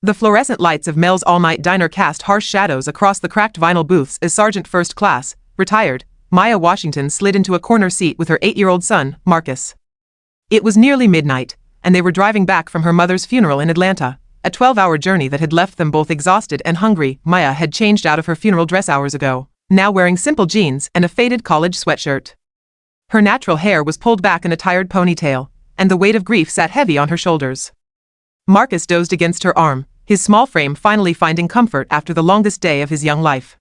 The fluorescent lights of Mel's all-night diner cast harsh shadows across the cracked vinyl booths as Sergeant First Class, retired, Maya Washington slid into a corner seat with her 8-year-old son, Marcus. It was nearly midnight, and they were driving back from her mother's funeral in Atlanta, a 12-hour journey that had left them both exhausted and hungry. Maya had changed out of her funeral dress hours ago, now wearing simple jeans and a faded college sweatshirt. Her natural hair was pulled back in a tired ponytail, and the weight of grief sat heavy on her shoulders. Marcus dozed against her arm, his small frame finally finding comfort after the longest day of his young life.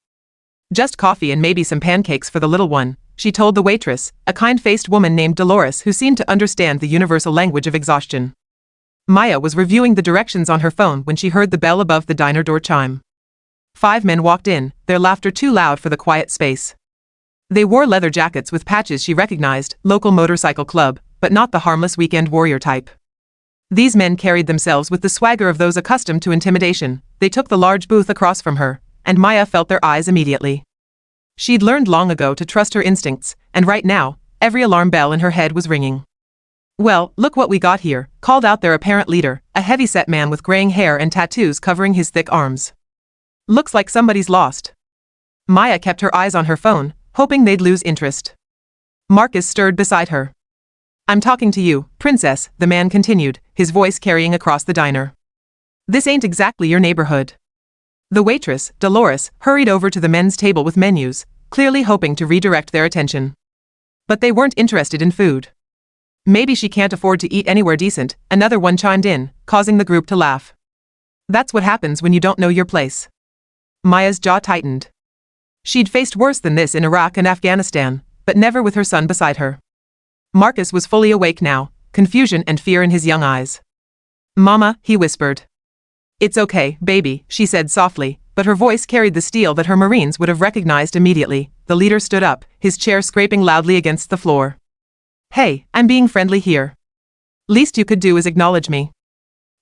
"Just coffee and maybe some pancakes for the little one," she told the waitress, a kind-faced woman named Dolores who seemed to understand the universal language of exhaustion. Maya was reviewing the directions on her phone when she heard the bell above the diner door chime. 5 men walked in, their laughter too loud for the quiet space. They wore leather jackets with patches she recognized, local motorcycle club, but not the harmless weekend warrior type. These men carried themselves with the swagger of those accustomed to intimidation. They took the large booth across from her, and Maya felt their eyes immediately. She'd learned long ago to trust her instincts, and right now, every alarm bell in her head was ringing. "Well, look what we got here," called out their apparent leader, a heavy-set man with graying hair and tattoos covering his thick arms. "Looks like somebody's lost." Maya kept her eyes on her phone, hoping they'd lose interest. Marcus stirred beside her. "I'm talking to you, princess," the man continued, his voice carrying across the diner. "This ain't exactly your neighborhood." The waitress, Dolores, hurried over to the men's table with menus, clearly hoping to redirect their attention. But they weren't interested in food. "Maybe she can't afford to eat anywhere decent," another one chimed in, causing the group to laugh. "That's what happens when you don't know your place." Maya's jaw tightened. She'd faced worse than this in Iraq and Afghanistan, but never with her son beside her. Marcus was fully awake now, confusion and fear in his young eyes. "Mama," he whispered. "It's okay, baby," she said softly, but her voice carried the steel that her Marines would have recognized immediately. The leader stood up, his chair scraping loudly against the floor. "Hey, I'm being friendly here. Least you could do is acknowledge me."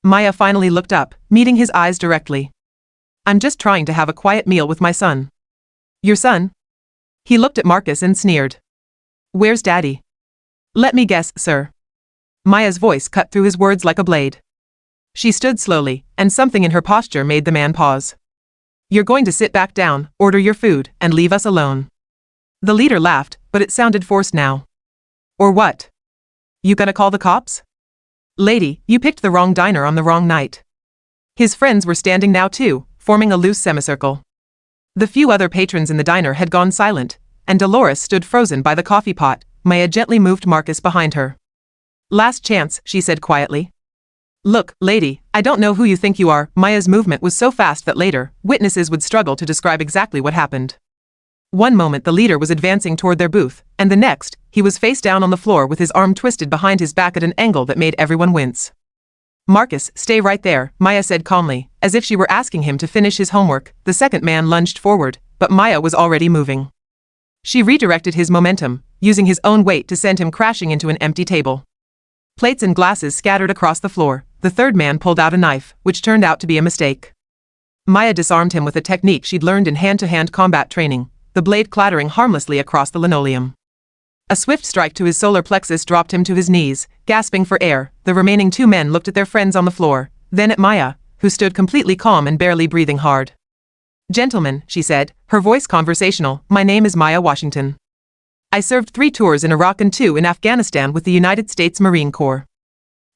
Maya finally looked up, meeting his eyes directly. "I'm just trying to have a quiet meal with my son." "Your son?" He looked at Marcus and sneered. "Where's Daddy?" "Let me guess, sir." Maya's voice cut through his words like a blade. She stood slowly, and something in her posture made the man pause. "You're going to sit back down, order your food, and leave us alone." The leader laughed, but it sounded forced now. "Or what? You gonna call the cops?" "Lady, you picked the wrong diner on the wrong night." His friends were standing now too, forming a loose semicircle. The few other patrons in the diner had gone silent, and Dolores stood frozen by the coffee pot. Maya gently moved Marcus behind her. "Last chance," she said quietly. "Look, lady, I don't know who you think you are." Maya's movement was so fast that later, witnesses would struggle to describe exactly what happened. One moment the leader was advancing toward their booth, and the next, he was face down on the floor with his arm twisted behind his back at an angle that made everyone wince. "Marcus, stay right there," Maya said calmly, as if she were asking him to finish his homework. The second man lunged forward, but Maya was already moving. She redirected his momentum, using his own weight to send him crashing into an empty table. Plates and glasses scattered across the floor. The third man pulled out a knife, which turned out to be a mistake. Maya disarmed him with a technique she'd learned in hand-to-hand combat training, the blade clattering harmlessly across the linoleum. A swift strike to his solar plexus dropped him to his knees, gasping for air. The remaining 2 men looked at their friends on the floor, then at Maya, who stood completely calm and barely breathing hard. "Gentlemen," she said, her voice conversational, "my name is Maya Washington. I served 3 tours in Iraq and 2 in Afghanistan with the United States Marine Corps.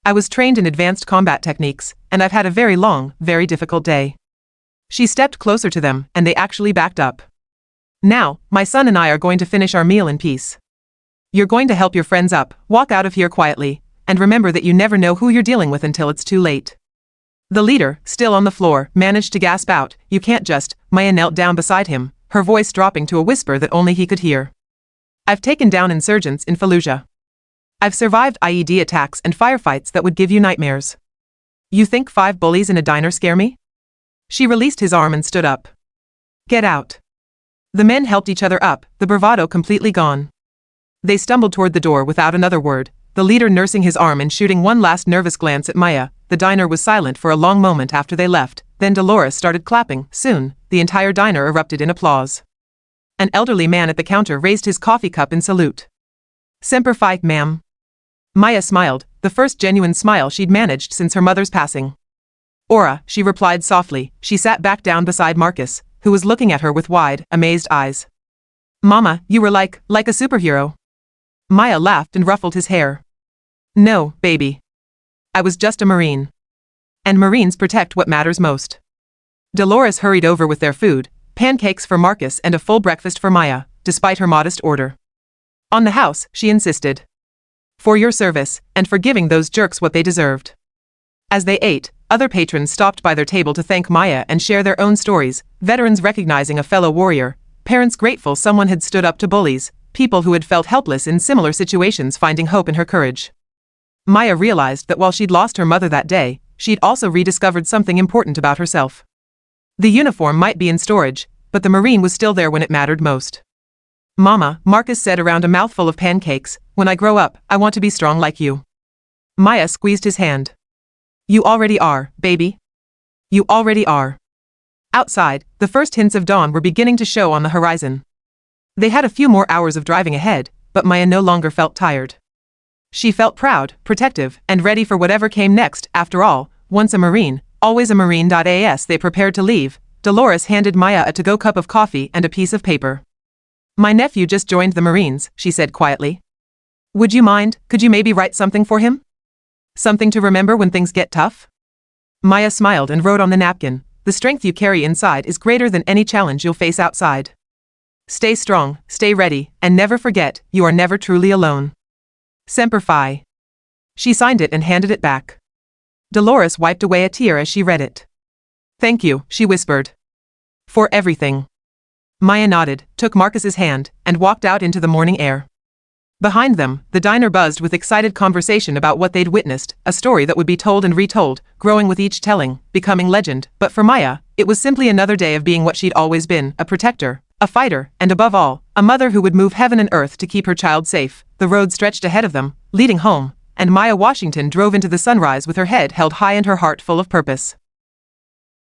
I was trained in advanced combat techniques, and I've had a very long, very difficult day." She stepped closer to them, and they actually backed up. "Now, my son and I are going to finish our meal in peace. You're going to help your friends up, walk out of here quietly, and remember that you never know who you're dealing with until it's too late." The leader, still on the floor, managed to gasp out, "You can't just." Maya knelt down beside him, her voice dropping to a whisper that only he could hear. "I've taken down insurgents in Fallujah. I've survived IED attacks and firefights that would give you nightmares. You think 5 bullies in a diner scare me?" She released his arm and stood up. "Get out." The men helped each other up, the bravado completely gone. They stumbled toward the door without another word, the leader nursing his arm and shooting one last nervous glance at Maya. The diner was silent for a long moment after they left, then Dolores started clapping. Soon, the entire diner erupted in applause. An elderly man at the counter raised his coffee cup in salute. "Semper Fi, ma'am." Maya smiled, the first genuine smile she'd managed since her mother's passing. Aura, she replied softly. She sat back down beside Marcus, who was looking at her with wide, amazed eyes. Mama, you were like a superhero. Maya laughed and ruffled his hair. No, baby. I was just a Marine. And Marines protect what matters most. Dolores hurried over with their food, pancakes for Marcus and a full breakfast for Maya, despite her modest order. On the house, she insisted. For your service, and for giving those jerks what they deserved. As they ate, other patrons stopped by their table to thank Maya and share their own stories, veterans recognizing a fellow warrior, parents grateful someone had stood up to bullies, people who had felt helpless in similar situations finding hope in her courage. Maya realized that while she'd lost her mother that day, she'd also rediscovered something important about herself. The uniform might be in storage, but the Marine was still there when it mattered most. Mama, Marcus said around a mouthful of pancakes, when I grow up, I want to be strong like you. Maya squeezed his hand. You already are, baby. You already are. Outside, the first hints of dawn were beginning to show on the horizon. They had a few more hours of driving ahead, but Maya no longer felt tired. She felt proud, protective, and ready for whatever came next. After all, once a Marine, always a Marine. As they prepared to leave, Dolores handed Maya a to-go cup of coffee and a piece of paper. My nephew just joined the Marines, she said quietly. Would you mind, could you maybe write something for him? Something to remember when things get tough? Maya smiled and wrote on the napkin, the strength you carry inside is greater than any challenge you'll face outside. Stay strong, stay ready, and never forget, you are never truly alone. Semper Fi. She signed it and handed it back. Dolores wiped away a tear as she read it. Thank you, she whispered. For everything. Maya nodded, took Marcus's hand, and walked out into the morning air. Behind them, the diner buzzed with excited conversation about what they'd witnessed, a story that would be told and retold, growing with each telling, becoming legend. But for Maya, it was simply another day of being what she'd always been, a protector, a fighter, and above all, a mother who would move heaven and earth to keep her child safe. The road stretched ahead of them, leading home, and Maya Washington drove into the sunrise with her head held high and her heart full of purpose.